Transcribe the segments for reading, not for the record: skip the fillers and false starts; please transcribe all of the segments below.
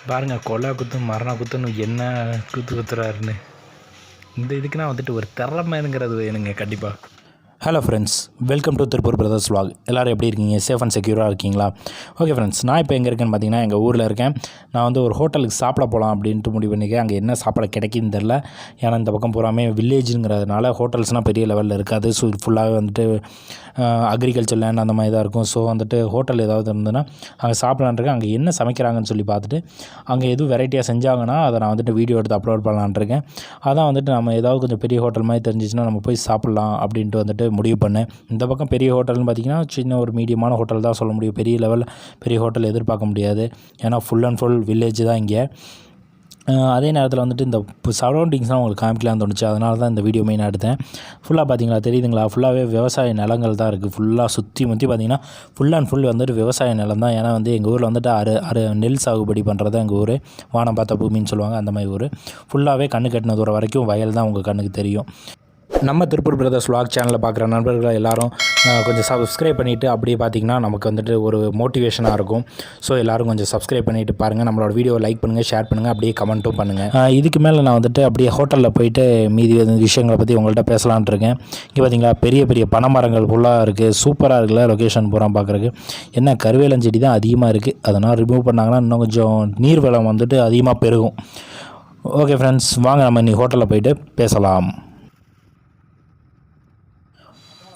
பாருங்கள் கொலை குத்து மரண குத்துன்னு என்ன குத்துறாருன்னு. இந்த இதுக்குன்னா வந்துட்டு ஒரு திறமைங்கிறது வேணுங்க கண்டிப்பாக. Hello friends, welcome to Tiruppur brothers vlog. எல்லோரும் எப்படி இருக்கீங்க? சேஃப் அண்ட் செக்யூராக இருக்கீங்களா? ஓகே ஃப்ரெண்ட்ஸ், நான் இப்போ எங்கே இருக்கேன்னு பார்த்தீங்கன்னா எங்கள் ஊரில் இருக்கேன். நான் வந்து ஒரு ஹோட்டலுக்கு சாப்பிட போகலாம் அப்படின்ட்டு முடிவு பண்ணிக்கேன். அங்கே என்ன சாப்பிட கிடைக்குன்னு தெரில. ஏன்னா இந்த பக்கம் பூராமே வில்லேஜுங்கிறதுனால ஹோட்டல்ஸ்னால் பெரிய லெவலில் இருக்காது. ஸோ ஃபுல்லாகவே வந்துட்டு அக்ரிகல்ச்சர் லேண்ட் அந்த மாதிரி தான் இருக்கும். ஸோ வந்துட்டு ஹோட்டல் ஏதாவது இருந்ததுன்னா அங்கே சாப்பிட்லான்ட்ருக்கேன். அங்கே என்ன சமைக்கிறாங்கன்னு சொல்லி பார்த்துட்டு அங்கே எதுவும் வெரைட்டியாக செஞ்சாங்கன்னா அதை நான் வந்துட்டு வீடியோ எடுத்து அப்லோட் பண்ணலான்ட்ருக்கேன். அதான் வந்துட்டு நம்ம ஏதாவது கொஞ்சம் பெரிய ஹோட்டல் மாதிரி தெரிஞ்சிச்சுன்னா நம்ம போய் சாப்பிட்லாம் அப்படின்ட்டு வந்துட்டு முடிவு பண்ணேன். இந்த பக்கம் பெரிய ஹோட்டல்னு பார்த்திங்கன்னா சின்ன ஒரு மீடியமான ஹோட்டல் தான் சொல்ல முடியும். பெரிய லெவலில் பெரிய ஹோட்டல் எதிர்பார்க்க முடியாது. ஏன்னா ஃபுல் அண்ட் ஃபுல் வில்லேஜ் தான் இங்கே. அதே நேரத்தில் வந்துட்டு இந்த சரௌண்டிங்ஸ்லாம் உங்களுக்கு காமிக்கலாம்னு தோணுச்சு. அதனால தான் இந்த வீடியோ மெயினாக எடுத்தேன். ஃபுல்லாக பார்த்தீங்களா, தெரியுதுங்களா? ஃபுல்லாகவே விவசாய நிலங்கள் தான் இருக்குது. ஃபுல்லாக சுற்றி பார்த்திங்கன்னா ஃபுல் அண்ட் ஃபுல் வந்துட்டு விவசாய நிலம் தான். ஏன்னா வந்து எங்கள் ஊரில் வந்துட்டு நெல் சாகுபடி பண்ணுறது எங்கள் ஊர். வானம் பார்த்த பூமின்னு சொல்லுவாங்க, அந்த மாதிரி ஊர். ஃபுல்லாகவே கண்ணு கட்டின தூரம் வரைக்கும் வயல் தான் உங்கள் கண்ணுக்கு தெரியும். நம்ம திருப்பூர் பிரதர்ஸ் vlog சேனலில் பார்க்குற நண்பர்கள் எல்லோரும் கொஞ்சம் சப்ஸ்கிரைப் பண்ணிவிட்டு அப்படியே பார்த்திங்கன்னா நமக்கு வந்துட்டு ஒரு மோட்டிவேஷனாக இருக்கும். ஸோ எல்லோரும் கொஞ்சம் சப்ஸ்கிரைப் பண்ணிவிட்டு பாருங்கள். நம்மளோட வீடியோவை லைக் பண்ணுங்கள், ஷேர் பண்ணுங்கள், அப்படியே கமெண்ட்டும் பண்ணுங்கள். இதுக்கு மேலே நான் வந்துட்டு அப்படியே ஹோட்டலில் போயிட்டு மீதி விஷயங்களை பற்றி உங்கள்கிட்ட பேசலான்ட்டு இருக்கேன். இங்கே பார்த்திங்களா, பெரிய பெரிய பனைமரங்கள் ஃபுல்லாக இருக்குது. சூப்பராக இருக்குல்ல லொக்கேஷன் பூரா பார்க்குறக்கு. என்ன கருவேலஞ்செடி தான் அதிகமாக இருக்குது. அதனால் ரிமூவ் பண்ணாங்கன்னா இன்னும் கொஞ்சம் நீர் வளம் வந்துட்டு அதிகமாக பெருகும். ஓகே ஃப்ரெண்ட்ஸ், வாங்க நம்ம இன்னைக்கு ஹோட்டலில் போயிட்டு பேசலாம்.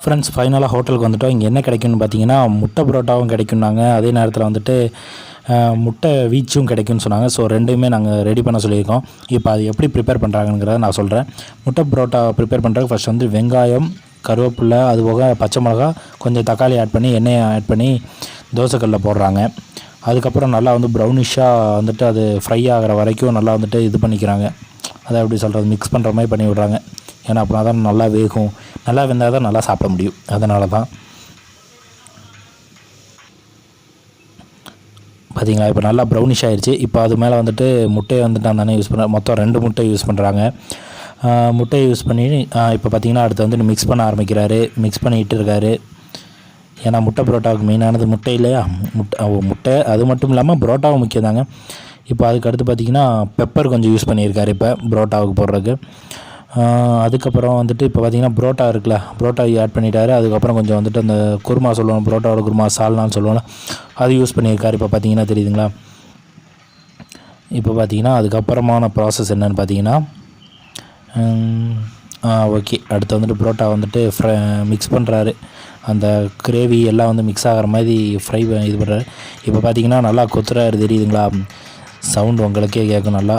ஃப்ரெண்ட்ஸ், ஃபைனலாக ஹோட்டலுக்கு வந்துவிட்டோம். இங்கே என்ன கிடைக்கும்னு பார்த்தீங்கன்னா முட்டை பரோட்டாவும் கிடைக்கும்னாங்க. அதே நேரத்தில் வந்துட்டு முட்டை வீச்சும் கிடைக்கும்னு சொன்னாங்க. ஸோ ரெண்டுமே நாங்கள் ரெடி பண்ண சொல்லியிருக்கோம். இப்போ அது எப்படி ப்ரிப்பேர் பண்ணுறாங்கிறத நான் சொல்கிறேன். முட்டை பரோட்டா ப்ரிப்பேர் பண்ணுறதுக்கு ஃபஸ்ட் வந்து வெங்காயம், கருவேப்பிலை, அதுபோக பச்சை மிளகா, கொஞ்சம் தக்காளி ஆட் பண்ணி எண்ணெயை ஆட் பண்ணி தோசைக்கல்லில் போடுறாங்க. அதுக்கப்புறம் நல்லா வந்து ப்ரௌனிஷாக வந்துட்டு அது ஃப்ரை ஆகிற வரைக்கும் நல்லா வந்துட்டு இது பண்ணிக்கிறாங்க. அதை எப்படி சொல்கிறது, மிக்ஸ் பண்ணுற மாதிரி பண்ணி விட்றாங்க. ஏன்னா அப்படின்னா தான் நல்லா வேகும். நல்லா வெந்தால் தான் நல்லா சாப்பிட முடியும். அதனால தான் பார்த்திங்களா, இப்போ நல்லா ப்ரௌனிஷ் ஆகிடுச்சு. இப்போ அது மேலே வந்துட்டு முட்டையை வந்துட்டு அந்த யூஸ் பண்ணுற மொத்தம் 2 முட்டை யூஸ் பண்ணுறாங்க. முட்டையை யூஸ் பண்ணி இப்போ பார்த்திங்கன்னா அடுத்து வந்துட்டு மிக்ஸ் பண்ண ஆரம்பிக்கிறாரு. மிக்ஸ் பண்ணிகிட்டு இருக்காரு. ஏன்னா முட்டை பரோட்டாவுக்கு மெயினானது முட்டை இல்லையா? முட்டை அது மட்டும் இல்லாமல் பரோட்டாவும் முக்கியம் தாங்க. இப்போ அதுக்கு அடுத்து பார்த்திங்கன்னா பெப்பர் கொஞ்சம் யூஸ் பண்ணியிருக்காரு இப்போ பரோட்டாவுக்கு போடுறதுக்கு. அதுக்கப்புறம் வந்துட்டு இப்போ பார்த்திங்கன்னா புரோட்டா இருக்குல்ல, புரோட்டா ஆட் பண்ணிட்டாரு. அதுக்கப்புறம் கொஞ்சம் வந்துட்டு அந்த குருமா சொல்லுவோம், புரோட்டாவோட குருமா சால்னான்னு சொல்லுவோம்ல, அது யூஸ் பண்ணியிருக்காரு. இப்போ பார்த்திங்கன்னா தெரியுதுங்களா? இப்போ பார்த்திங்கன்னா அதுக்கப்புறமான ப்ராசஸ் என்னென்னு பார்த்திங்கன்னா ஓகே, அடுத்து வந்துட்டு புரோட்டா வந்துட்டு மிக்ஸ் பண்ணுறாரு. அந்த கிரேவி எல்லாம் வந்து மிக்ஸ் ஆகிற மாதிரி ஃப்ரை இது பண்ணுறாரு. இப்போ பார்த்திங்கன்னா நல்லா கொத்துறாரு, தெரியுதுங்களா? சவுண்டு உங்களுக்கே கேட்கும். நல்லா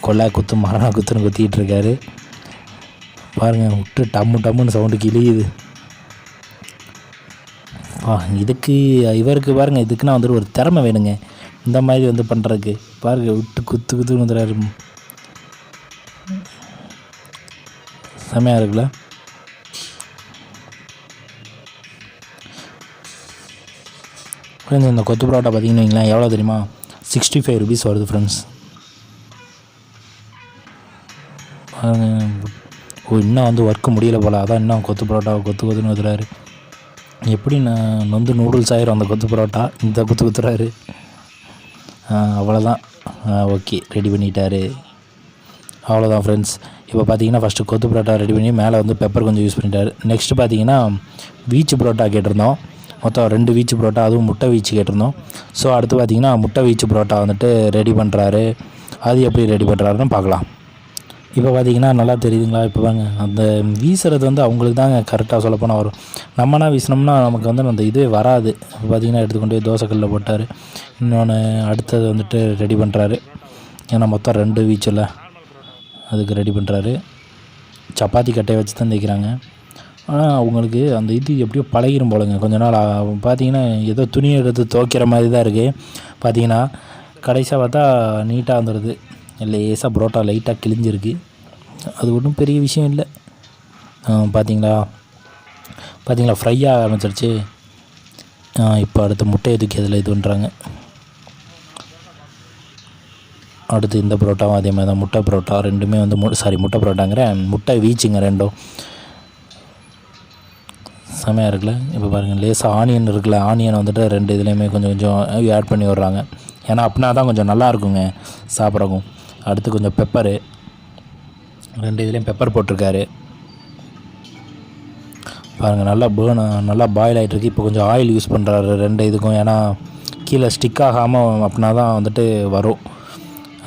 கொள்ளை குத்து மரணா குத்துன்னு குத்திக்கிட்டு இருக்காரு. பாருங்கள், விட்டு டம்முன்னு சவுண்டு கிழியுது. இதுக்கு இவருக்கு பாருங்கள், இதுக்குன்னா வந்துட்டு ஒரு திறமை வேணுங்க இந்த மாதிரி வந்து பண்ணுறதுக்கு. பாருங்கள், விட்டு குத்து வந்துடுறாரு. செமையாக இருக்குல்ல? ஃப்ரெண்ட்ஸ், இந்த கொத்து பரோட்டா பார்த்தீங்கன்னு வைங்களேன், எவ்வளோ தெரியுமா? 65 rupees வருது ஃப்ரெண்ட்ஸ். இன்னும் வந்து ஒர்க்கு முடியலை போல். அதான் இன்னும் கொத்து பரோட்டாவை கொத்துன்னு ஊற்றுறாரு. எப்படி நான் வந்து நூடுல்ஸ் ஆயிரும் அந்த கொத்து பரோட்டா. இந்த குத்துறாரு. அவ்வளோதான். ஓகே, ரெடி பண்ணிட்டாரு. அவ்வளோதான் ஃப்ரெண்ட்ஸ். இப்போ பார்த்தீங்கன்னா ஃபஸ்ட்டு கொத்து பரோட்டா ரெடி பண்ணி மேலே வந்து பெப்பர் கொஞ்சம் யூஸ் பண்ணிட்டாரு. நெக்ஸ்ட்டு பார்த்தீங்கன்னா வீச்சு பரோட்டா கேட்டிருந்தோம். மொத்தம் 2 வீச்சு பரோட்டா, அதுவும் முட்டை வீச்சு கேட்டிருந்தோம். ஸோ அடுத்து பார்த்திங்கன்னா முட்டை வீச்சு பரோட்டா வந்துட்டு ரெடி பண்ணுறாரு. அது எப்படி ரெடி பண்ணுறாருன்னு பார்க்கலாம். இப்போ பார்த்திங்கன்னா நல்லா தெரியுதுங்களா? இப்போ பாருங்க, அந்த வீசுறது வந்து அவங்களுக்கு தாங்க கரெக்டாக சொல்லப்போனால் வரும். நம்மனா வீசினோம்னா நமக்கு வந்து அந்த இதுவே வராது. இப்போ பார்த்திங்கன்னா எடுத்துக்கொண்டு தோசைக்கல்லில் போட்டார். இன்னொன்று அடுத்தது வந்துட்டு ரெடி பண்ணுறாரு. ஏன்னா மொத்தம் 2 வீச்சில் அதுக்கு ரெடி பண்ணுறாரு. சப்பாத்தி கட்டையை வச்சு தான் தைக்கிறாங்க. ஆனால் அவங்களுக்கு அந்த இது எப்படியோ பழகிரும் போலங்க. கொஞ்ச நாள் பார்த்திங்கன்னா ஏதோ துணியை எடுத்து துவைக்கிற மாதிரி தான் இருக்குது. பார்த்திங்கன்னா கடைசியாக பார்த்தா நீட்டாக வந்துடுது. லேசாக பரோட்டா லைட்டாக கிழிஞ்சிருக்கு. அது ஒன்றும் பெரிய விஷயம் இல்லை. பார்த்தீங்களா ஃப்ரை ஆக ஆரம்பிச்சிருச்சு. இப்போ அடுத்த முட்டையை தூக்கி அதில் இது பண்ணுறாங்க. அடுத்து இந்த பரோட்டாவும் அதே மாதிரி தான். முட்டை பரோட்டா ரெண்டுமே வந்து முட்டை பரோட்டாங்கிறேன், முட்டை வீச்சுங்க ரெண்டும். செமையாக இருக்குல்ல? இப்போ பாருங்கள், லேசாக ஆனியன் இருக்குல்ல, ஆனியன் வந்துட்டு 2 இதுலேயுமே கொஞ்சம் கொஞ்சம் ஆட் பண்ணி விட்றாங்க. ஏன்னா அப்படின்னா தான் கொஞ்சம் நல்லா இருக்குங்க சாப்பிட்றக்கும். அடுத்து கொஞ்சம் பெப்பரு, 2 இதுலேயும் பெப்பர் போட்டிருக்காரு பாருங்கள். நல்லா பாயில் ஆகிட்டுருக்கு. இப்போ கொஞ்சம் ஆயில் யூஸ் பண்ணுறாரு 2 இதுக்கும், ஏன்னா கீழே ஸ்டிக் ஆகாமல் அப்படின்னா தான் வந்துட்டு வரும்.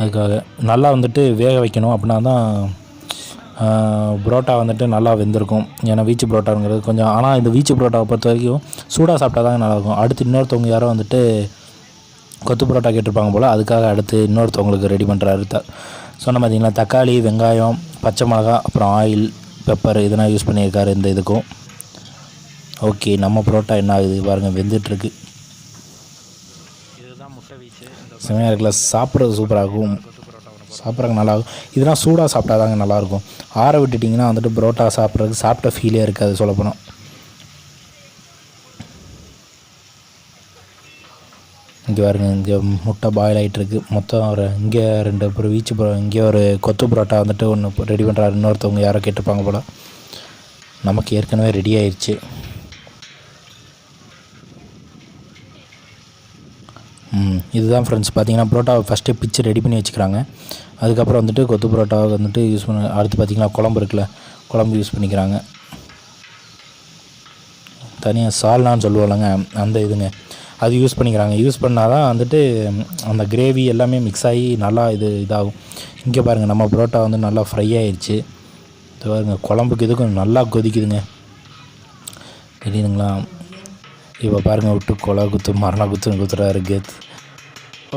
அதுக்காக நல்லா வந்துட்டு வேக வைக்கணும், அப்படின்னா தான் புரோட்டா வந்துட்டு நல்லா வெந்திருக்கும். ஏன்னா வீச்சு புரோட்டாங்கிறது கொஞ்சம், ஆனால் இந்த வீச்சு புரோட்டாவை பொறுத்த வரைக்கும் சூடாக சாப்பிட்டா தாங்க நல்லாயிருக்கும். அடுத்து இன்னொருத்தவங்க யாரோ வந்துட்டு கொத்து புரோட்டா கேட்டிருப்பாங்க போல், அதுக்காக அடுத்து இன்னொருத்தவங்களுக்கு ரெடி பண்ணுறாரு. சொன்ன பார்த்தீங்களா, தக்காளி, வெங்காயம், பச்சை மிளகா, அப்புறம் ஆயில், பெப்பர் இதெல்லாம் யூஸ் பண்ணியிருக்காரு இந்த இதுக்கும். ஓகே, நம்ம புரோட்டா என்ன ஆகுது பாருங்கள், வெந்துட்டுருக்கு. இதுதான் முட்டை வீச்சு. செமையாக இருக்குல்ல, சாப்பிட்றது சூப்பராக இருக்கும், சாப்பிட்றதுக்கு நல்லாயிருக்கும். இதெல்லாம் சூடாக சாப்பிட்டா தாங்க நல்லாயிருக்கும். ஆற விட்டுட்டிங்கன்னா வந்துட்டு புரோட்டா சாப்பிட்றதுக்கு சாப்பிட்ட ஃபீலே இருக்காது சொல்லப்போனால். இங்கே பாருங்க, இங்கே முட்டை பாயில் ஆகிட்டுருக்கு. மொத்தம் இங்கே 2 வீச்சு இங்கே ஒரு கொத்து புரோட்டா வந்துட்டு ஒன்று ரெடி பண்ணுறாரு. இன்னொருத்தவங்க யாரோ கேட்டிருப்பாங்க போல். நமக்கு ஏற்கனவே ரெடி ஆயிடுச்சு. இதுதான் ஃப்ரெண்ட்ஸ் பார்த்தீங்கன்னா, புரோட்டாவை ஃபஸ்ட்டு பிச்சு ரெடி பண்ணி வச்சுக்கிறாங்க. அதுக்கப்புறம் வந்துட்டு கொத்து புரோட்டாவை வந்துட்டு யூஸ் பண்ண, அடுத்து பார்த்திங்கன்னா குழம்பு இருக்குல்ல, குழம்பு யூஸ் பண்ணிக்கிறாங்க. தனியாக சால்னான்னு சொல்லுவாங்க அந்த இதுங்க, அது யூஸ் பண்ணிக்கிறாங்க. யூஸ் பண்ணால் தான் வந்துட்டு அந்த கிரேவி எல்லாமே மிக்ஸ் ஆகி நல்லா இதாகும். இங்கே பாருங்கள், நம்ம புரோட்டா வந்து நல்லா ஃப்ரை ஆகிடுச்சு. இது பாருங்கள், குழம்புக்கு இதுக்கும் நல்லா கொதிக்குதுங்க, தெரியுதுங்களா? இப்போ பாருங்கள், விட்டு கொலை குத்து மரண குத்துறாரு கேத்.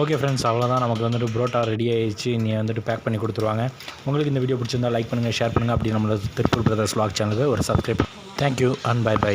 ஓகே ஃப்ரெண்ட்ஸ், அவ்வளோதான். நமக்கு வந்துட்டு புரோட்டா ரெடி ஆகிடுச்சு. நீ வந்துட்டு பேக் பண்ணி கொடுத்துருவாங்க. உங்களுக்கு இந்த வீடியோ பிடிச்சிருந்தா லைக் பண்ணுங்கள், ஷேர் பண்ணுங்கள். அப்படி நம்மளோட திருப்பூர் பிரதர்ஸ் vlog சேனலுக்கு ஒரு சப்ஸ்கிரைப். Thank you and by.